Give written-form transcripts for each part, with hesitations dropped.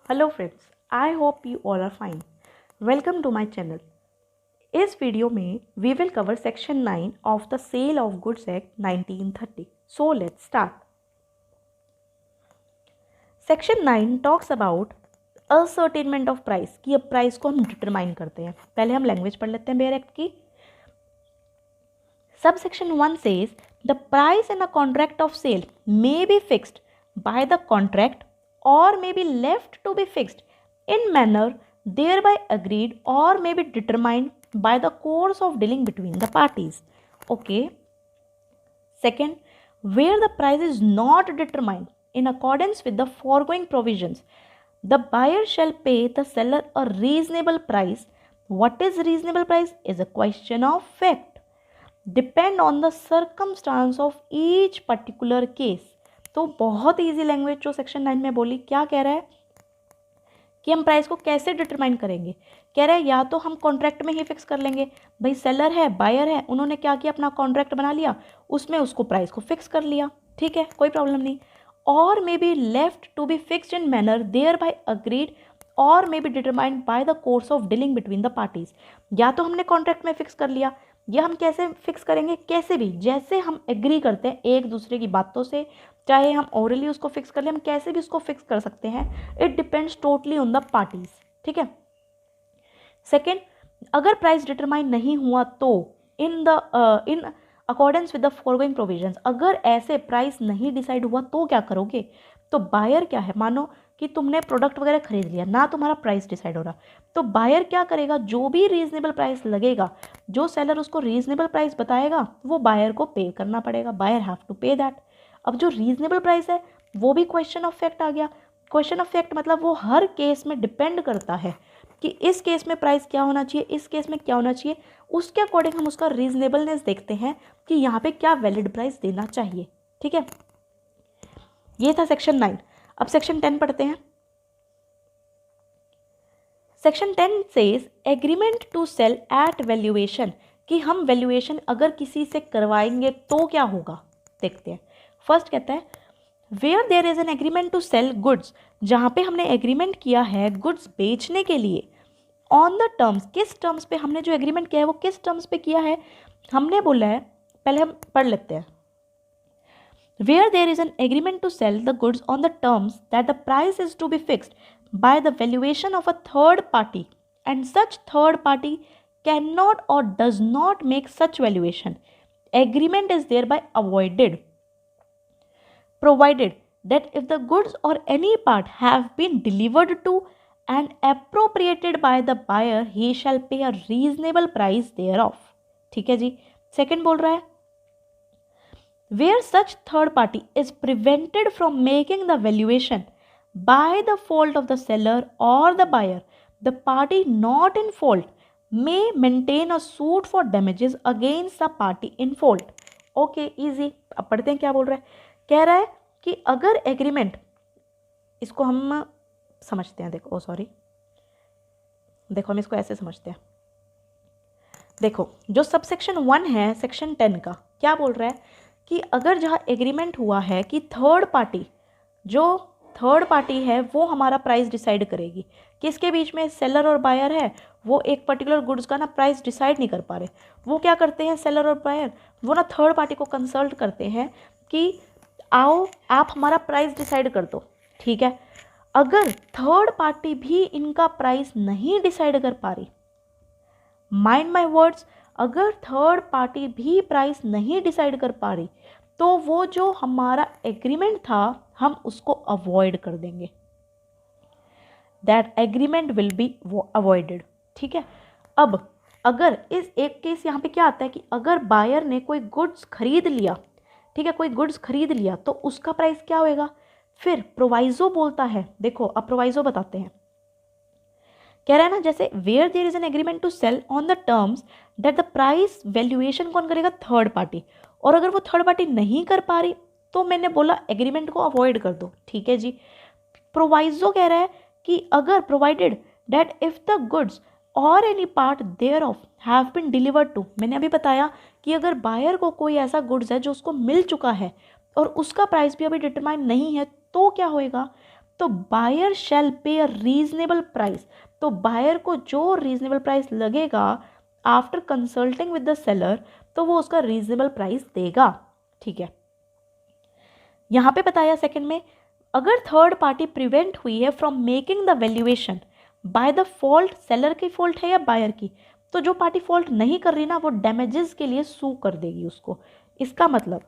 Hello friends, I hope you all are fine. Welcome to my channel. इस video में we will cover section 9 of the Sale of Goods Act 1930. So let's start. Section 9 talks about ascertainment of price कि अब price को हम determine करते हैं. पहले हम लैंग्वेज पढ़ लेते हैं बेयर एक्ट की. Subsection 1 says the price in a contract of sale may be fixed by the contract or may be left to be fixed in manner thereby agreed or may be determined by the course of dealing between the parties. Okay. Second, where the price is not determined in accordance with the foregoing provisions, the buyer shall pay the seller a reasonable price. What is reasonable price is a question of fact. Depend on the circumstance of each particular case. तो बहुत easy language जो section 9 में बोली. क्या कह रहा है कि हम प्राइस को कैसे डिटरमाइन करेंगे. कह रहा है या तो हम कॉन्ट्रैक्ट में ही फिक्स कर लेंगे. भाई सेलर है, बायर है, उन्होंने क्या किया, अपना कॉन्ट्रैक्ट बना लिया, उसमें उसको प्राइस को फिक्स कर लिया, ठीक है, कोई प्रॉब्लम नहीं. Or may be left to be fixed in manner thereby agreed or may be determined by the course of dealing between the parties. या तो हमने कॉन्ट्रैक्ट में फिक्स कर लिया, या हम कैसे फिक्स करेंगे, कैसे भी, जैसे हम एग्री करते हैं एक दूसरे की बातों से, चाहे हम ओरली उसको फिक्स कर ले, हम कैसे भी उसको फिक्स कर सकते हैं. It depends totally on the parties, ठीक है. सेकेंड, अगर प्राइस डिटरमाइन नहीं हुआ तो in accordance with the forgoing provisions, अगर ऐसे प्राइस नहीं डिसाइड हुआ तो क्या करोगे. तो बायर क्या है, मानो कि तुमने प्रोडक्ट वगैरह खरीद लिया ना, तुम्हारा प्राइस डिसाइड हो रहा, तो बायर क्या करेगा, जो भी रीजनेबल प्राइस लगेगा, जो सेलर उसको रीजनेबल प्राइस बताएगा, वो बायर को पे करना पड़ेगा. बायर हैव टू पे दैट. अब जो रीजनेबल प्राइस है वो भी क्वेश्चन ऑफ फैक्ट आ गया. क्वेश्चन ऑफ फैक्ट मतलब वो हर केस में डिपेंड करता है कि इस केस में प्राइस क्या होना चाहिए, इस केस में क्या होना चाहिए. उसके अकॉर्डिंग हम उसका रीजनेबलनेस देखते हैं कि यहाँ पे क्या वैलिड प्राइस देना चाहिए, ठीक है. ये था सेक्शन 9. अब सेक्शन 10 पढ़ते हैं. Section 10 says agreement to sell at valuation, कि हम वैल्यूएशन अगर किसी से करवाएंगे तो क्या होगा, देखते हैं. फर्स्ट कहता है where there is an agreement to sell goods, जहाँ पे हमने एग्रीमेंट किया है गुड्स बेचने के लिए, ऑन द टर्म्स, किस टर्म्स पे हमने जो एग्रीमेंट किया है वो किस टर्म्स पे किया है, हमने बोला है, पहले हम पढ़ लेते हैं. Where there is an agreement to sell the goods on the terms that the price is to be fixed by the valuation of a third party and such third party cannot or does not make such valuation, agreement is thereby avoided, provided that if the goods or any part have been delivered to and appropriated by the buyer, he shall pay a reasonable price thereof. ठीक है जी. Second बोल रहा है where such third party is prevented from making the valuation by the fault of the seller or the buyer, the party not in fault may maintain a suit for damages against the party in fault. Okay, easy. अब पढ़ते हैं क्या बोल रहा है. कह रहा है कि अगर एग्रीमेंट, इसको हम समझते हैं, देखो देखो हम इसको ऐसे समझते हैं. देखो जो सबसेक्शन 1 है सेक्शन 10 का, क्या बोल रहा है कि अगर जहाँ एग्रीमेंट हुआ है कि थर्ड पार्टी, जो थर्ड पार्टी है वो हमारा प्राइस डिसाइड करेगी, किसके बीच में, सेलर और बायर है, वो एक पर्टिकुलर गुड्स का ना प्राइस डिसाइड नहीं कर पा रहे, वो क्या करते हैं सेलर और बायर, वो ना थर्ड पार्टी को कंसल्ट करते हैं कि आओ आप हमारा प्राइस डिसाइड कर दो, ठीक है. अगर थर्ड पार्टी भी इनका प्राइस नहीं डिसाइड कर पा रही, माइंड माई वर्ड्स, अगर थर्ड पार्टी भी प्राइस नहीं डिसाइड कर पा रही, तो वो जो हमारा एग्रीमेंट था हम उसको अवॉइड कर देंगे. That agreement will be avoided, ठीक है. अब अगर इस एक केस यहाँ पे क्या आता है कि अगर बायर ने कोई गुड्स खरीद लिया, ठीक है, कोई गुड्स खरीद लिया, तो उसका प्राइस क्या होएगा. फिर प्रोवाइजो बोलता है, देखो अब प्रोवाइजो बताते हैं. कह रहा है ना, जैसे where there is an agreement to sell on the terms that the price valuation कौन करेगा, थर्ड पार्टी. और अगर वो थर्ड पार्टी नहीं कर पा रही तो मैंने बोला एग्रीमेंट को अवॉइड कर दो, ठीक है जी. प्रोवाइजो कह रहा है कि अगर provided that if the goods or any part thereof have been delivered to, मैंने अभी बताया कि अगर बायर को कोई ऐसा गुड्स है जो उसको मिल चुका है और उसका प्राइस भी अभी डिटरमाइन नहीं है, तो क्या होएगा, तो बायर शैल पे अ रीजनेबल प्राइस, तो बायर को जो रीजनेबल प्राइस लगेगा after consulting with the seller, तो वो उसका रीजनेबल प्राइस देगा। ठीक है, यहाँ पे बताया सेकंड में, अगर थर्ड पार्टी प्रिवेंट हुई है from making the valuation bye the fault, seller की फॉल्ट है या बायर की, तो जो पार्टी फॉल्ट नहीं कर रही ना वो डैमेजेस के लिए सू कर देगी उसको। इसका मतलब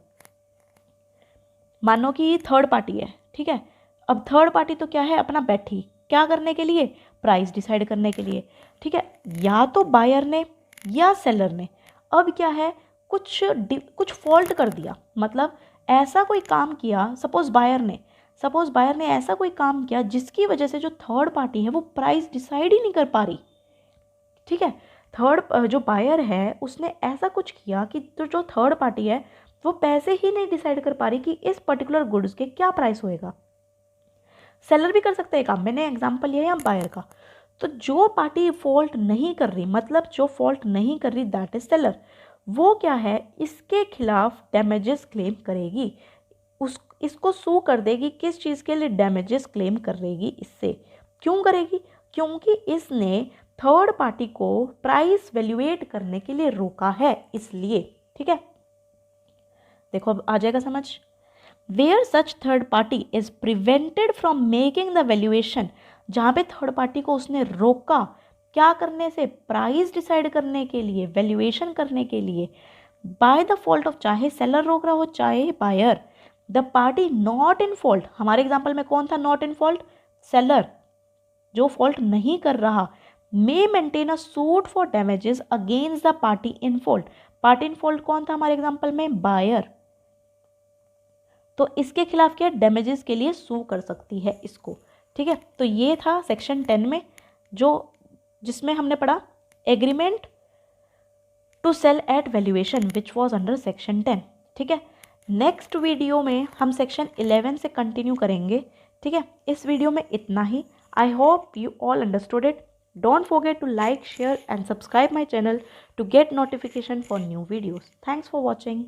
मानो कि थर्ड पार्टी है, ठीक है, अब थर्ड पार्टी तो क्या है, अपना बैठी क्या करने के लिए, प्राइस डिसाइड करने के लिए। ठीक है, या तो बायर ने या सेलर ने अब क्या है, कुछ फॉल्ट कर दिया, मतलब ऐसा कोई काम किया, सपोज बायर ने ऐसा कोई काम किया जिसकी वजह से जो थर्ड पार्टी है वो प्राइस डिसाइड ही नहीं कर पा रही। ठीक है, थर्ड जो बायर है उसने ऐसा कुछ किया कि तो जो थर्ड पार्टी है वो पैसे ही नहीं डिसाइड कर पा रही कि इस पर्टिकुलर गुड्स के क्या प्राइस होएगा। सेलर भी कर सकते हैं काम, मैंने एग्जांपल लिया है बायर का। तो जो पार्टी फॉल्ट नहीं कर रही, मतलब जो फॉल्ट नहीं कर रही दैट इज सेलर, वो क्या है, इसके खिलाफ डैमेजेस क्लेम करेगी, इसको सू कर देगी। किस चीज़ के लिए डैमेजेस क्लेम करेगी इससे, क्यों करेगी, क्योंकि इसने थर्ड पार्टी को प्राइस वैल्यूएट करने के लिए रोका है, इसलिए। ठीक है, देखो अब आ जाएगा समझ। Where such third party is prevented from making the valuation, जहाँ पे थर्ड पार्टी को उसने रोका क्या करने से, प्राइस डिसाइड करने के लिए, वैल्यूएशन करने के लिए, बाय द फॉल्ट ऑफ, चाहे सेलर रोक रहा हो चाहे buyer, the party not in fault, हमारे एग्जाम्पल में कौन था नॉट इन फॉल्ट, सेलर, जो फॉल्ट नहीं कर रहा, may maintain a suit for damages against the party in fault, party in fault कौन था हमारे एग्जाम्पल में, बायर, तो इसके खिलाफ क्या डैमेजेस के लिए सू कर सकती है इसको। ठीक है, तो ये था सेक्शन 10 में जिसमें हमने पढ़ा agreement to sell at valuation which was under section 10। ठीक है, नेक्स्ट वीडियो में हम सेक्शन 11 से कंटिन्यू करेंगे। ठीक है, इस वीडियो में इतना ही। I hope you all understood it. Don't forget to like, share and subscribe my channel to get notification for new videos. Thanks for watching.